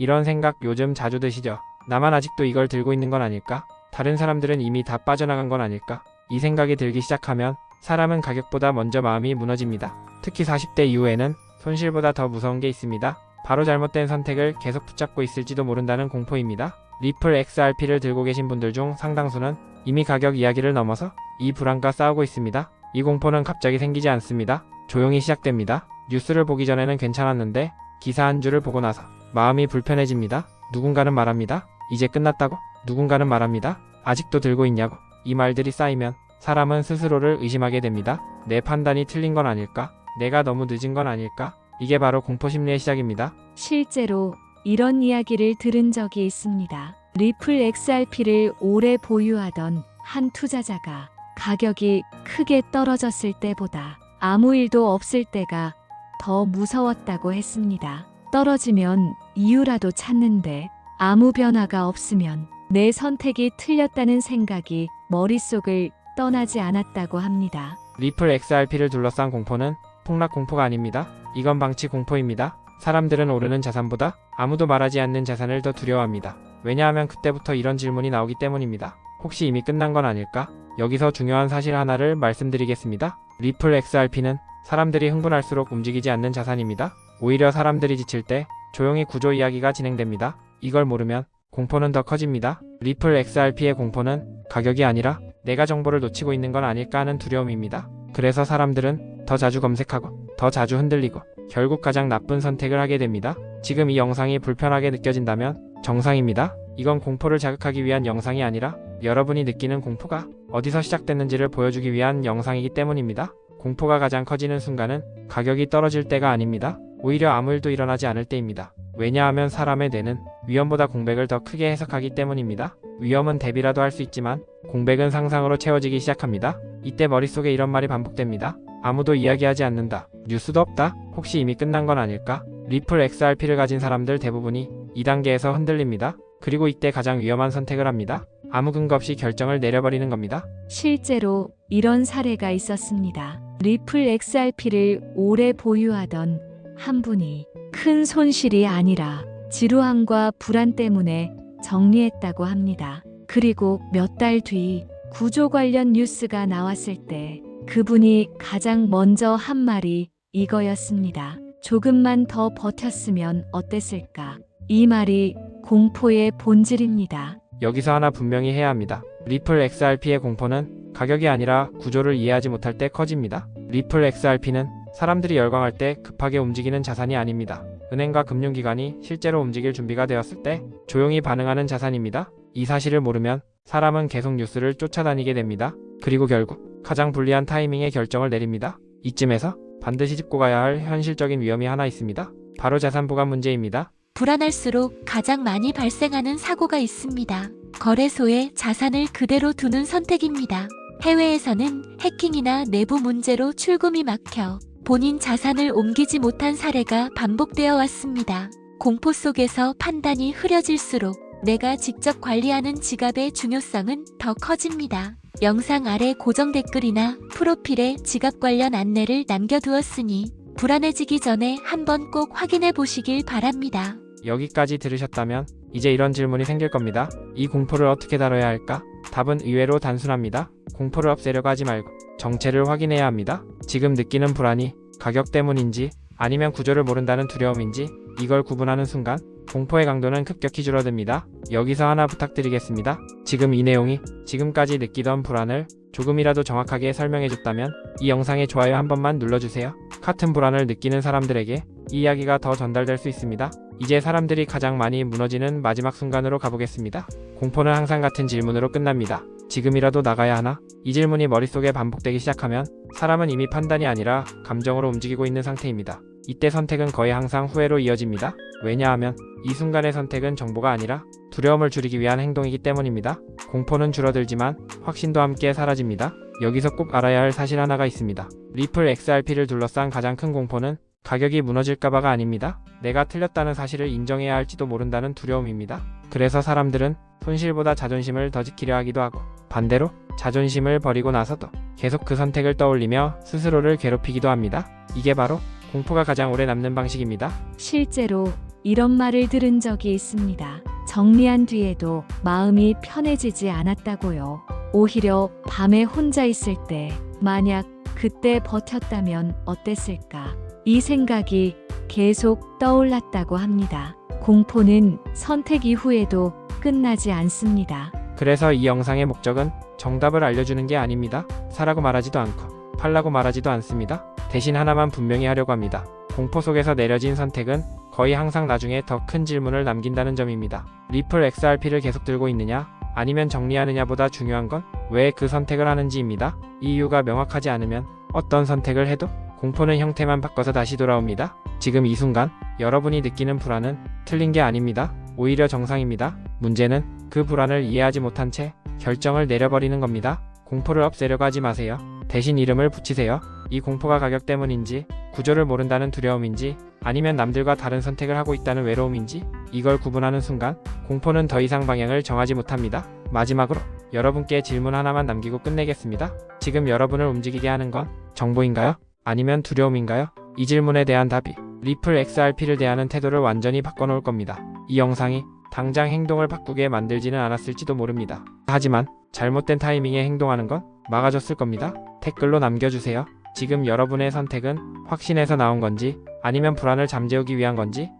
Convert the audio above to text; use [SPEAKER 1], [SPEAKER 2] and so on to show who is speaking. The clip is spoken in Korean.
[SPEAKER 1] 이런 생각 요즘 자주 드시죠? 나만 아직도 이걸 들고 있는 건 아닐까? 다른 사람들은 이미 다 빠져나간 건 아닐까? 이 생각이 들기 시작하면 사람은 가격보다 먼저 마음이 무너집니다. 특히 40대 이후에는 손실보다 더 무서운 게 있습니다. 바로 잘못된 선택을 계속 붙잡고 있을지도 모른다는 공포입니다. 리플 XRP를 들고 계신 분들 중 상당수는 이미 가격 이야기를 넘어서 이 불안과 싸우고 있습니다. 이 공포는 갑자기 생기지 않습니다. 조용히 시작됩니다. 뉴스를 보기 전에는 괜찮았는데 기사 한 줄을 보고 나서 마음이 불편해집니다. 누군가는 말합니다. 이제 끝났다고? 누군가는 말합니다. 아직도 들고 있냐고? 이 말들이 쌓이면 사람은 스스로를 의심하게 됩니다. 내 판단이 틀린 건 아닐까? 내가 너무 늦은 건 아닐까? 이게 바로 공포심리의 시작입니다.
[SPEAKER 2] 실제로 이런 이야기를 들은 적이 있습니다. 리플 XRP를 오래 보유하던 한 투자자가 가격이 크게 떨어졌을 때보다 아무 일도 없을 때가 더 무서웠다고 했습니다. 떨어지면 이유라도 찾는데 아무 변화가 없으면 내 선택이 틀렸다는 생각이 머릿속을 떠나지 않았다고 합니다.
[SPEAKER 1] 리플 XRP를 둘러싼 공포는 폭락 공포가 아닙니다. 이건 방치 공포입니다. 사람들은 오르는 자산보다 아무도 말하지 않는 자산을 더 두려워합니다. 왜냐하면 그때부터 이런 질문이 나오기 때문입니다. 혹시 이미 끝난 건 아닐까? 여기서 중요한 사실 하나를 말씀드리겠습니다. 리플 XRP는 사람들이 흥분할수록 움직이지 않는 자산입니다. 오히려 사람들이 지칠 때 조용히 구조 이야기가 진행됩니다. 이걸 모르면 공포는 더 커집니다. 리플 XRP의 공포는 가격이 아니라 내가 정보를 놓치고 있는 건 아닐까 하는 두려움입니다. 그래서 사람들은 더 자주 검색하고 더 자주 흔들리고 결국 가장 나쁜 선택을 하게 됩니다. 지금 이 영상이 불편하게 느껴진다면 정상입니다. 이건 공포를 자극하기 위한 영상이 아니라 여러분이 느끼는 공포가 어디서 시작됐는지를 보여주기 위한 영상이기 때문입니다. 공포가 가장 커지는 순간은 가격이 떨어질 때가 아닙니다. 오히려 아무 일도 일어나지 않을 때입니다. 왜냐하면 사람의 뇌는 위험보다 공백을 더 크게 해석하기 때문입니다. 위험은 대비라도 할 수 있지만 공백은 상상으로 채워지기 시작합니다. 이때 머릿속에 이런 말이 반복됩니다. 아무도 이야기하지 않는다. 뉴스도 없다. 혹시 이미 끝난 건 아닐까? 리플 XRP를 가진 사람들 대부분이 2단계에서 흔들립니다. 그리고 이때 가장 위험한 선택을 합니다. 아무 근거 없이 결정을 내려버리는 겁니다.
[SPEAKER 2] 실제로 이런 사례가 있었습니다. 리플 XRP를 오래 보유하던 한 분이 큰 손실이 아니라 지루함과 불안 때문에 정리했다고 합니다. 그리고 몇 달 뒤 구조 관련 뉴스가 나왔을 때 그분이 가장 먼저 한 말이 이거였습니다. 조금만 더 버텼으면 어땠을까? 이 말이 공포의 본질입니다.
[SPEAKER 1] 여기서 하나 분명히 해야 합니다. 리플 XRP의 공포는 가격이 아니라 구조를 이해하지 못할 때 커집니다. 리플 XRP는 사람들이 열광할 때 급하게 움직이는 자산이 아닙니다. 은행과 금융기관이 실제로 움직일 준비가 되었을 때 조용히 반응하는 자산입니다. 이 사실을 모르면 사람은 계속 뉴스를 쫓아다니게 됩니다. 그리고 결국 가장 불리한 타이밍에 결정을 내립니다. 이쯤에서 반드시 짚고 가야 할 현실적인 위험이 하나 있습니다. 바로 자산 보관 문제입니다.
[SPEAKER 3] 불안할수록 가장 많이 발생하는 사고가 있습니다. 거래소에 자산을 그대로 두는 선택입니다. 해외에서는 해킹이나 내부 문제로 출금이 막혀 본인 자산을 옮기지 못한 사례가 반복되어 왔습니다. 공포 속에서 판단이 흐려질수록 내가 직접 관리하는 지갑의 중요성은 더 커집니다. 영상 아래 고정 댓글이나 프로필에 지갑 관련 안내를 남겨두었으니 불안해지기 전에 한번 꼭 확인해 보시길 바랍니다.
[SPEAKER 1] 여기까지 들으셨다면 이제 이런 질문이 생길 겁니다. 이 공포를 어떻게 다뤄야 할까? 답은 의외로 단순합니다. 공포를 없애려고 하지 말고 정체를 확인해야 합니다. 지금 느끼는 불안이 가격 때문인지 아니면 구조를 모른다는 두려움인지 이걸 구분하는 순간 공포의 강도는 급격히 줄어듭니다. 여기서 하나 부탁드리겠습니다. 지금 이 내용이 지금까지 느끼던 불안을 조금이라도 정확하게 설명해줬다면 이 영상에 좋아요 한 번만 눌러주세요. 같은 불안을 느끼는 사람들에게 이 이야기가 더 전달될 수 있습니다. 이제 사람들이 가장 많이 무너지는 마지막 순간으로 가보겠습니다. 공포는 항상 같은 질문으로 끝납니다. 지금이라도 나가야 하나? 이 질문이 머릿속에 반복되기 시작하면 사람은 이미 판단이 아니라 감정으로 움직이고 있는 상태입니다. 이때 선택은 거의 항상 후회로 이어집니다. 왜냐하면 이 순간의 선택은 정보가 아니라 두려움을 줄이기 위한 행동이기 때문입니다. 공포는 줄어들지만 확신도 함께 사라집니다. 여기서 꼭 알아야 할 사실 하나가 있습니다. 리플 XRP를 둘러싼 가장 큰 공포는 가격이 무너질까봐가 아닙니다. 내가 틀렸다는 사실을 인정해야 할지도 모른다는 두려움입니다. 그래서 사람들은 손실보다 자존심을 더 지키려 하기도 하고 반대로 자존심을 버리고 나서도 계속 그 선택을 떠올리며 스스로를 괴롭히기도 합니다. 이게 바로 공포가 가장 오래 남는 방식입니다.
[SPEAKER 2] 실제로 이런 말을 들은 적이 있습니다. 정리한 뒤에도 마음이 편해지지 않았다고요. 오히려 밤에 혼자 있을 때 만약 그때 버텼다면 어땠을까? 이 생각이 계속 떠올랐다고 합니다. 공포는 선택 이후에도 끝나지 않습니다.
[SPEAKER 1] 그래서 이 영상의 목적은 정답을 알려주는 게 아닙니다. 사라고 말하지도 않고 팔라고 말하지도 않습니다. 대신 하나만 분명히 하려고 합니다. 공포 속에서 내려진 선택은 거의 항상 나중에 더 큰 질문을 남긴다는 점입니다. 리플 XRP를 계속 들고 있느냐 아니면 정리하느냐보다 중요한 건 왜 그 선택을 하는지입니다. 이 이유가 명확하지 않으면 어떤 선택을 해도 공포는 형태만 바꿔서 다시 돌아옵니다. 지금 이 순간 여러분이 느끼는 불안은 틀린 게 아닙니다. 오히려 정상입니다. 문제는 그 불안을 이해하지 못한 채 결정을 내려버리는 겁니다. 공포를 없애려고 하지 마세요. 대신 이름을 붙이세요. 이 공포가 가격 때문인지, 구조를 모른다는 두려움인지, 아니면 남들과 다른 선택을 하고 있다는 외로움인지, 이걸 구분하는 순간 공포는 더 이상 방향을 정하지 못합니다. 마지막으로 여러분께 질문 하나만 남기고 끝내겠습니다. 지금 여러분을 움직이게 하는 건 정보인가요? 아니면 두려움인가요? 이 질문에 대한 답이 리플 XRP를 대하는 태도를 완전히 바꿔놓을 겁니다. 이 영상이 당장 행동을 바꾸게 만들지는 않았을지도 모릅니다. 하지만 잘못된 타이밍에 행동하는 건 막아줬을 겁니다. 댓글로 남겨주세요. 지금 여러분의 선택은 확신에서 나온 건지 아니면 불안을 잠재우기 위한 건지